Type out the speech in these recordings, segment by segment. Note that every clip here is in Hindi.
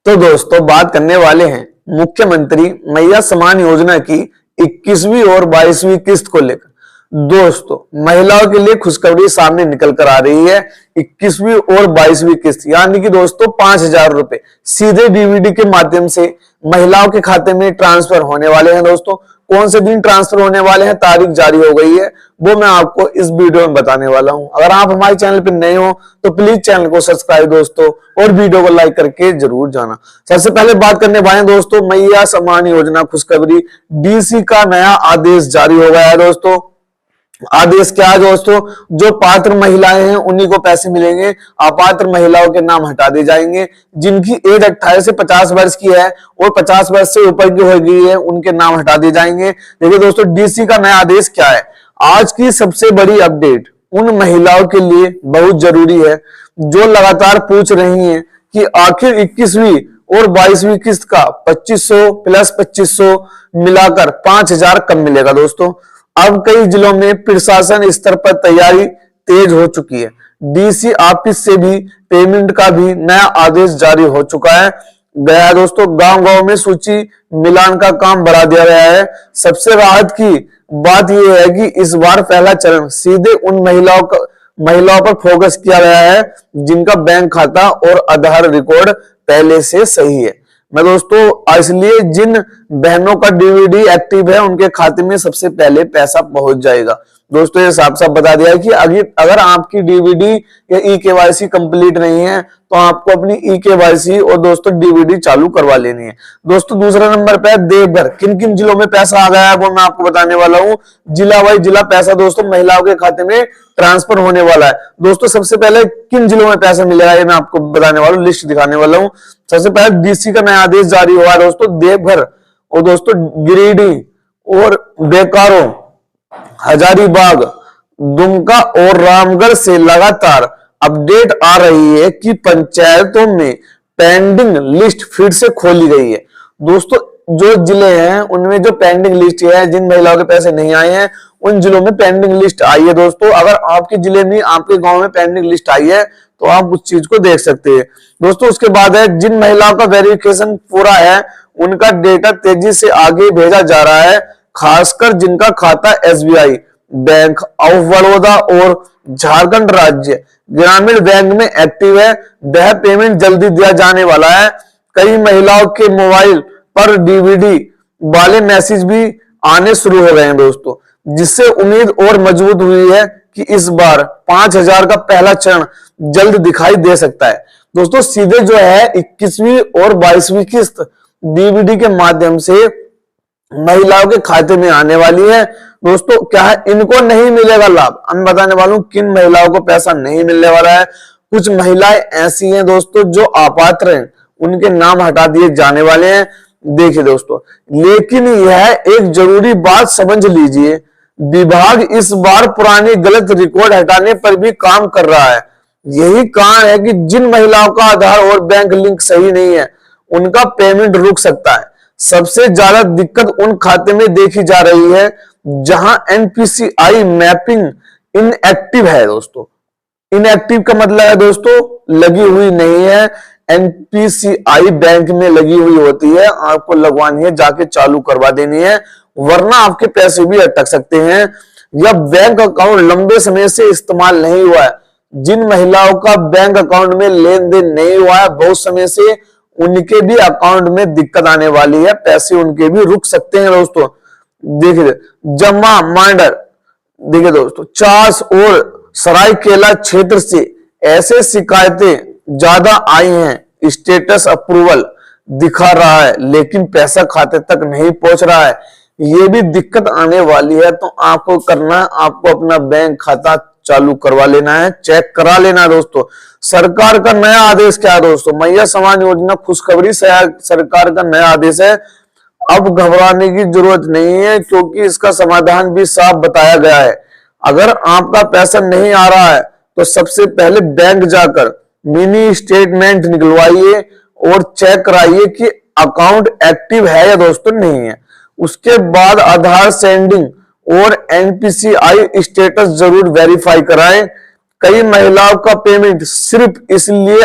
तो दोस्तों बात करने वाले हैं मुख्यमंत्री मैया समान योजना की 21वीं और 22वीं किस्त को लेकर। दोस्तों महिलाओं के लिए खुशखबरी सामने निकल कर आ रही है। 21वीं और 22वीं किस्त यानी कि दोस्तों 5,000 रुपए सीधे डीबीडी के माध्यम से महिलाओं के खाते में ट्रांसफर होने वाले हैं। दोस्तों कौन से दिन ट्रांसफर होने वाले हैं, तारीख जारी हो गई है, वो मैं आपको इस वीडियो में बताने वाला हूं। अगर आप हमारे चैनल पर नए हो तो प्लीज चैनल को सब्सक्राइब दोस्तों और वीडियो को लाइक करके जरूर जाना। सबसे पहले बात करने वाले दोस्तों मैया समान योजना खुशखबरी, डीसी का नया आदेश जारी हो गया है। दोस्तों आदेश क्या है दोस्तों, जो पात्र महिलाएं हैं उन्हीं को पैसे मिलेंगे, अपात्र महिलाओं के नाम हटा दिए जाएंगे। जिनकी एज 28 से 50 वर्ष की है और 50 वर्ष से ऊपर की हो गई है उनके नाम हटा दिए जाएंगे। देखिए दोस्तों डीसी का नया आदेश क्या है। आज की सबसे बड़ी अपडेट उन महिलाओं के लिए बहुत जरूरी है जो लगातार पूछ रही हैं कि आखिर 21वीं और 22वीं किस्त का 2500 प्लस 2500 मिलाकर 5,000 कब मिलेगा। दोस्तों अब कई जिलों में प्रशासन स्तर पर तैयारी तेज हो चुकी है। डीसी ऑफिस से भी पेमेंट का भी नया आदेश जारी हो चुका है गया है। दोस्तों गांव-गांव में सूची मिलान का काम बढ़ा दिया गया है। सबसे राहत की बात यह है कि इस बार पहला चरण सीधे उन महिलाओं पर फोकस किया गया है जिनका बैंक खाता और आधार रिकॉर्ड पहले से सही है। मैं दोस्तों इसलिए जिन बहनों का डीवीडी एक्टिव है उनके खाते में सबसे पहले पैसा पहुंच जाएगा। दोस्तों ये साफ साफ बता दिया है कि अगर आपकी डीवीडी या ई-केवाईसी कंप्लीट नहीं है तो आपको अपनी ई-केवाईसी और दोस्तों डीवीडी चालू करवा लेनी है। दोस्तों दूसरा नंबर पे देवघर, किन किन जिलों में पैसा आ गया है वो मैं आपको बताने वाला हूं। जिला वाइज जिला पैसा दोस्तों महिलाओं के खाते में ट्रांसफर होने वाला है। दोस्तों सबसे पहले किन जिलों में पैसा मिलेगा ये मैं आपको बताने वाला हूँ, लिस्ट दिखाने वाला हूँ। सबसे पहले डीसी का नया आदेश जारी हुआ है दोस्तों देवघर और दोस्तों गिरिडीह और बोकारो, हजारीबाग, दुमका और रामगढ़ से लगातार अपडेट आ रही है कि पंचायतों में पेंडिंग लिस्ट फिर से खोली गई है। दोस्तों जो जिले हैं उनमें जो पेंडिंग लिस्ट है, जिन महिलाओं के पैसे नहीं आए हैं उन जिलों में पेंडिंग लिस्ट आई है। दोस्तों अगर आपके जिले में आपके गांव में पेंडिंग लिस्ट आई है तो आप उस चीज को देख सकते हैं। दोस्तों उसके बाद है जिन महिलाओं का वेरिफिकेशन पूरा है उनका डेटा तेजी से आगे भेजा जा रहा है, खासकर जिनका खाता एसबीआई, बैंक ऑफ बड़ौदा और झारखंड राज्य ग्रामीण बैंक में एक्टिव है। वह पेमेंट जल्दी दिया जाने वाला है। कई महिलाओं के मोबाइल पर डीवीडी वाले मैसेज भी आने शुरू हो गए हैं दोस्तों, जिससे उम्मीद और मजबूत हुई है कि इस बार 5,000 का पहला चरण जल्द दिखाई दे सकता है। दोस्तों सीधे जो है 21वीं और 22वीं किस्त डीवीडी के माध्यम से महिलाओं के खाते में आने वाली है। दोस्तों क्या है इनको नहीं मिलेगा लाभ, मैं बताने वाला हूं किन महिलाओं को पैसा नहीं मिलने वाला है। कुछ महिलाएं ऐसी हैं दोस्तों जो अपात्र हैं, उनके नाम हटा दिए जाने वाले हैं। देखिए दोस्तों लेकिन यह एक जरूरी बात समझ लीजिए, विभाग इस बार पुराने गलत रिकॉर्ड हटाने पर भी काम कर रहा है। यही कारण है कि जिन महिलाओं का आधार और बैंक लिंक सही नहीं है उनका पेमेंट रुक सकता है। सबसे ज्यादा दिक्कत उन खाते में देखी जा रही है जहां एनपीसीआई मैपिंग इनएक्टिव है। दोस्तों इनएक्टिव का मतलब है दोस्तों लगी हुई नहीं है। एनपीसीआई बैंक में लगी हुई होती है, आपको लगवानी है, जाके चालू करवा देनी है, वरना आपके पैसे भी अटक सकते हैं। या बैंक अकाउंट लंबे समय से इस्तेमाल नहीं हुआ है, जिन महिलाओं का बैंक अकाउंट में लेन देन नहीं हुआ है बहुत समय से, उनके भी अकाउंट में दिक्कत आने वाली है, पैसे उनके भी रुक सकते हैं। दोस्तों देखिए जमा मांडर, देखिए दोस्तों चास और सरायकेला क्षेत्र से ऐसे शिकायतें ज्यादा आई हैं। स्टेटस अप्रूवल दिखा रहा है लेकिन पैसा खाते तक नहीं पहुंच रहा है, ये भी दिक्कत आने वाली है। तो आपको करना है, आपको अपना बैंक खाता चालू करवा लेना है, चेक करा लेना है। दोस्तों सरकार का नया आदेश क्या है दोस्तों, मैया समान योजना खुशखबरी से सरकार का नया आदेश है। अब घबराने की जरूरत नहीं है क्योंकि इसका समाधान भी साफ बताया गया है। अगर आपका पैसा नहीं आ रहा है तो सबसे पहले बैंक जाकर मिनी स्टेटमेंट निकलवाइए और चेक कराइए कि अकाउंट एक्टिव है या दोस्तों नहीं है। उसके बाद आधार सेंडिंग और एनपीसीआई स्टेटस जरूर वेरीफाई कराएं। कई महिलाओं का पेमेंट सिर्फ इसलिए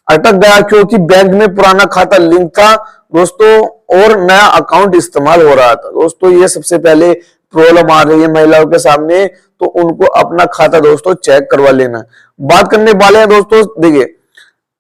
अटक गया क्योंकि बैंक में पुराना खाता लिंक था दोस्तों और नया अकाउंट इस्तेमाल हो रहा था। दोस्तों ये सबसे पहले प्रॉब्लम आ रही है महिलाओं के सामने, तो उनको अपना खाता दोस्तों चेक करवा लेना। बात करने वाले हैं दोस्तों, देखिए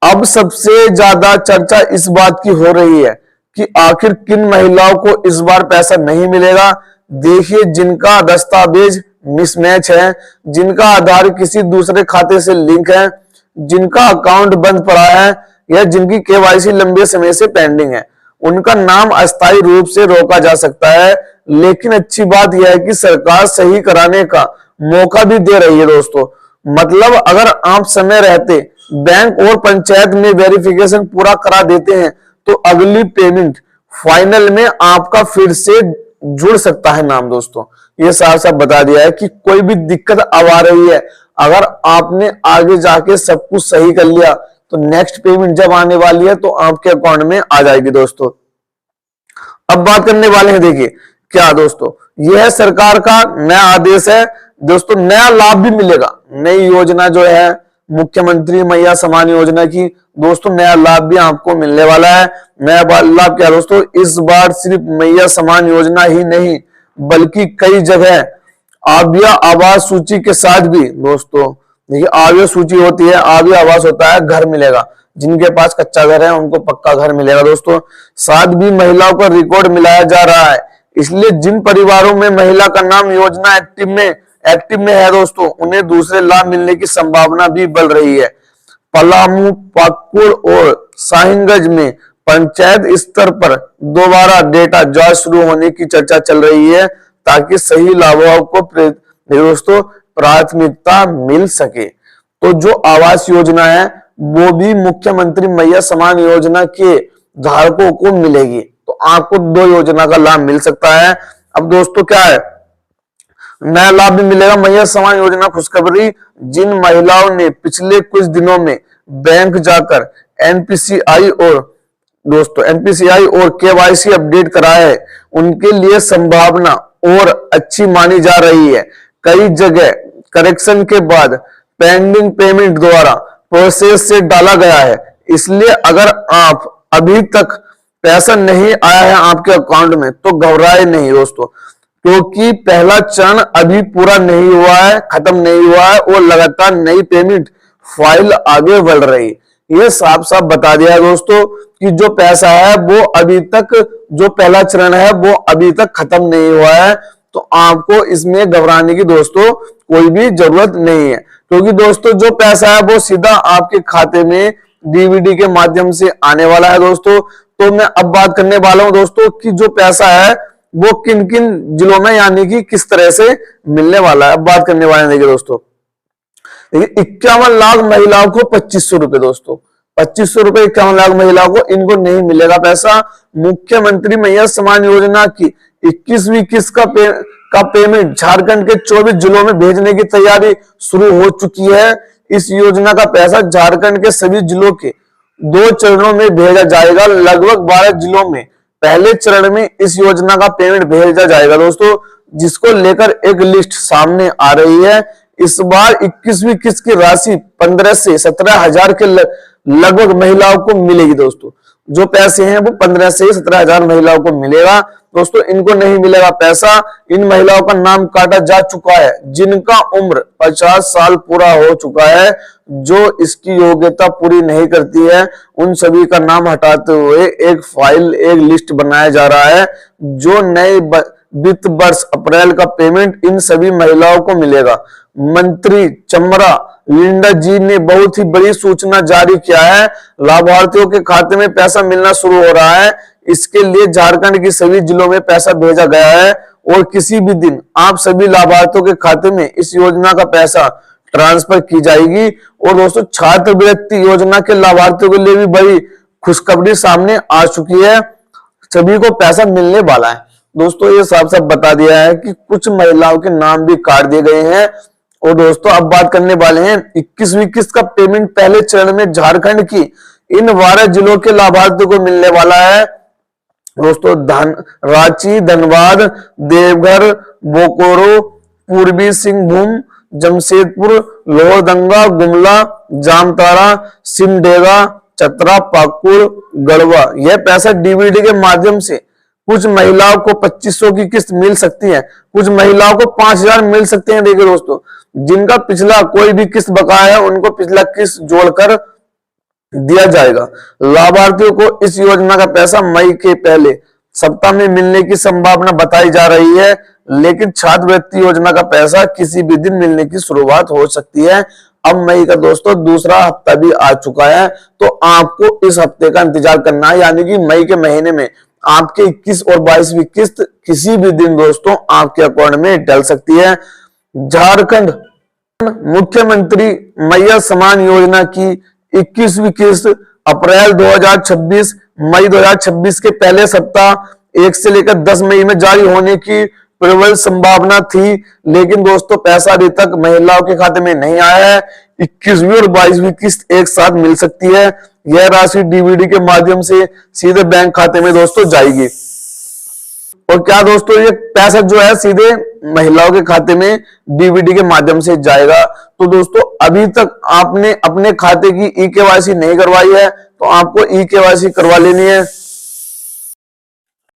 अब सबसे ज्यादा चर्चा इस बात की हो रही है कि आखिर किन महिलाओं को इस बार पैसा नहीं मिलेगा। देखिए जिनका दस्तावेज मिसमैच है, जिनका आधार किसी दूसरे खाते से लिंक है, जिनका अकाउंट बंद पड़ा है या जिनकी केवाईसी लंबे समय से पेंडिंग है, उनका नाम अस्थायी रूप से रोका जा सकता है। लेकिन अच्छी बात यह है कि सरकार सही कराने का मौका भी दे रही है दोस्तों। मतलब अगर आप समय रहते बैंक और पंचायत में वेरिफिकेशन पूरा करा देते हैं तो अगली पेमेंट फाइनल में आपका फिर से जुड़ सकता है नाम। दोस्तों ये साफ साफ बता दिया है कि कोई भी दिक्कत अब आ रही है, अगर आपने आगे जाके सब कुछ सही कर लिया तो नेक्स्ट पेमेंट जब आने वाली है तो आपके अकाउंट में आ जाएगी। दोस्तों अब बात करने वाले हैं, देखिए क्या दोस्तों, यह है सरकार का नया आदेश है दोस्तों। नया लाभ भी मिलेगा, नई योजना जो है मुख्यमंत्री मैया सम्मान योजना की दोस्तों, नया लाभ भी आपको मिलने वाला है। नया लाभ क्या दोस्तों, इस बार सिर्फ मैया सम्मान योजना ही नहीं बल्कि कई जगह आव्या आवास सूची के साथ भी दोस्तों, देखिए आव्या सूची होती है, आव्या आवास होता है घर मिलेगा, जिनके पास कच्चा घर है उनको पक्का घर मिलेगा। दोस्तों साथ भी महिलाओं का रिकॉर्ड मिलाया जा रहा है, इसलिए जिन परिवारों में महिला का नाम योजना एक्टिव में है दोस्तों, उन्हें दूसरे लाभ मिलने की संभावना भी बढ़ रही है। पलामू, पाकुड़ और साहिबगंज में पंचायत स्तर पर दोबारा डेटा जांच शुरू होने की चर्चा चल रही है ताकि सही लाभों को दोस्तों प्राथमिकता मिल सके। तो जो आवास योजना है वो भी मुख्यमंत्री मैया सम्मान योजना के धारकों को मिलेगी, तो आपको दो योजना का लाभ मिल सकता है। अब दोस्तों क्या है, नया लाभ भी मिलेगा मैया सम्मान योजना खुशखबरी। जिन महिलाओं ने पिछले कुछ दिनों में बैंक जाकर एनपीसीआई और केवाईसी अपडेट कराया है, उनके लिए संभावना और अच्छी मानी जा रही है। कई जगह करेक्शन के बाद पेंडिंग पेमेंट द्वारा प्रोसेस से डाला गया है, इसलिए अगर आप अभी तक पैसा नहीं आया है आपके अकाउंट में तो घबराए नहीं दोस्तों, क्योंकि पहला चरण अभी पूरा नहीं हुआ है, खत्म नहीं हुआ है और लगातार नई पेमेंट फाइल आगे बढ़ रही। ये साफ साफ बता दिया है दोस्तों कि जो पैसा है वो अभी तक, जो पहला चरण है वो अभी तक खत्म नहीं हुआ है, तो आपको इसमें घबराने की दोस्तों कोई भी जरूरत नहीं है, क्योंकि दोस्तों जो पैसा है वो सीधा आपके खाते में डीबीटी के माध्यम से आने वाला है। दोस्तों तो मैं अब बात करने वाला हूं दोस्तों कि जो पैसा है वो किन किन जिलों में यानी कि किस तरह से मिलने वाला है। अब बात करने वाले हैं, देखिए दोस्तों, देखिए 51 लाख महिलाओं को 2500 रुपए दोस्तों, 2500 रुपए 51 लाख महिलाओं को इनको नहीं मिलेगा पैसा। मुख्यमंत्री मैया सम्मान योजना की 21वीं किस्त का पेमेंट झारखंड के 24 जिलों में भेजने की तैयारी शुरू हो चुकी है। इस योजना का पैसा झारखंड के सभी जिलों के 2 चरणों में भेजा जाएगा। लगभग 12 जिलों में पहले चरण में इस योजना का पेमेंट भेजा जाएगा दोस्तों, जिसको लेकर एक लिस्ट सामने आ रही है। इस बार 21वीं किस्त की राशि 15 से 17 हजार के लगभग महिलाओं को मिलेगी दोस्तों। जो पैसे हैं वो 15 से 17 हजार महिलाओं को मिलेगा दोस्तों। इनको नहीं मिलेगा पैसा, इन महिलाओं का नाम काटा जा चुका है जिनका उम्र 50 साल पूरा हो चुका है। जो इसकी योग्यता पूरी नहीं करती है उन सभी का नाम हटाते हुए एक लिस्ट बनाया जा रहा है। जो नए वित्त वर्ष अप्रैल का पेमेंट इन सभी महिलाओं को मिलेगा। मंत्री चमरा लिंडा जी ने बहुत ही बड़ी सूचना जारी किया है। लाभार्थियों के खाते में पैसा मिलना शुरू हो रहा है। इसके लिए झारखंड के सभी जिलों में पैसा भेजा गया है और किसी भी दिन आप सभी लाभार्थियों के खाते में इस योजना का पैसा ट्रांसफर की जाएगी। और दोस्तों छात्रवृत्ति योजना के लाभार्थियों के लिए भी बड़ी खुशखबरी सामने आ चुकी है, सभी को पैसा मिलने वाला है दोस्तों। ये साफ साफ बता दिया है कि कुछ महिलाओं के नाम भी काट दिए गए हैं। और दोस्तों अब बात करने वाले हैं 21वीं किस्त का पेमेंट पहले चरण में झारखंड की इन 12 जिलों के लाभार्थियों को मिलने वाला है दोस्तों। रांची, धनबाद, देवघर, बोकारो, पूर्वी सिंहभूम, जमशेदपुर, लोहरदंगा, गुमला, जामताड़ा, सिमडेगा, चतरा, पाकुड़, गढ़वा। यह पैसा डीबीडी के माध्यम से कुछ महिलाओं को 2500 की किस्त मिल सकती है, कुछ महिलाओं को 5000 मिल सकते हैं। देखिए दोस्तों, जिनका पिछला कोई भी किस्त बकाया है उनको पिछला किस्त जोड़कर दिया जाएगा। लाभार्थियों को इस योजना का पैसा मई के पहले सप्ताह में मिलने की संभावना बताई जा रही है, लेकिन छात्रवृत्ति योजना का पैसा किसी भी दिन मिलने की शुरुआत हो सकती है। अब मई का दोस्तों दूसरा हफ्ता भी आ चुका है, तो आपको इस हफ्ते का इंतजार करना है, यानी कि मई के महीने में आपके 21 और 22वीं किस्त किसी भी दिन दोस्तों आपके अकाउंट में डल सकती है। झारखंड मुख्यमंत्री मैया समान योजना की 21वीं किस्त अप्रैल 2026 मई 2026 के पहले सप्ताह 1 से लेकर 10 मई में जारी होने की प्रबल संभावना थी, लेकिन दोस्तों पैसा अभी तक महिलाओं के खाते में नहीं आया है। 21वीं और 22वीं किस्त एक साथ मिल सकती है। यह राशि डीबीडी के माध्यम से सीधे बैंक खाते में दोस्तों जाएगी। और क्या दोस्तों, ये पैसा जो है सीधे महिलाओं के खाते में डीबीडी के माध्यम से जाएगा। तो दोस्तों अभी तक आपने अपने खाते की ई केवाईसी नहीं करवाई है तो आपको ई केवाईसी करवा लेनी है।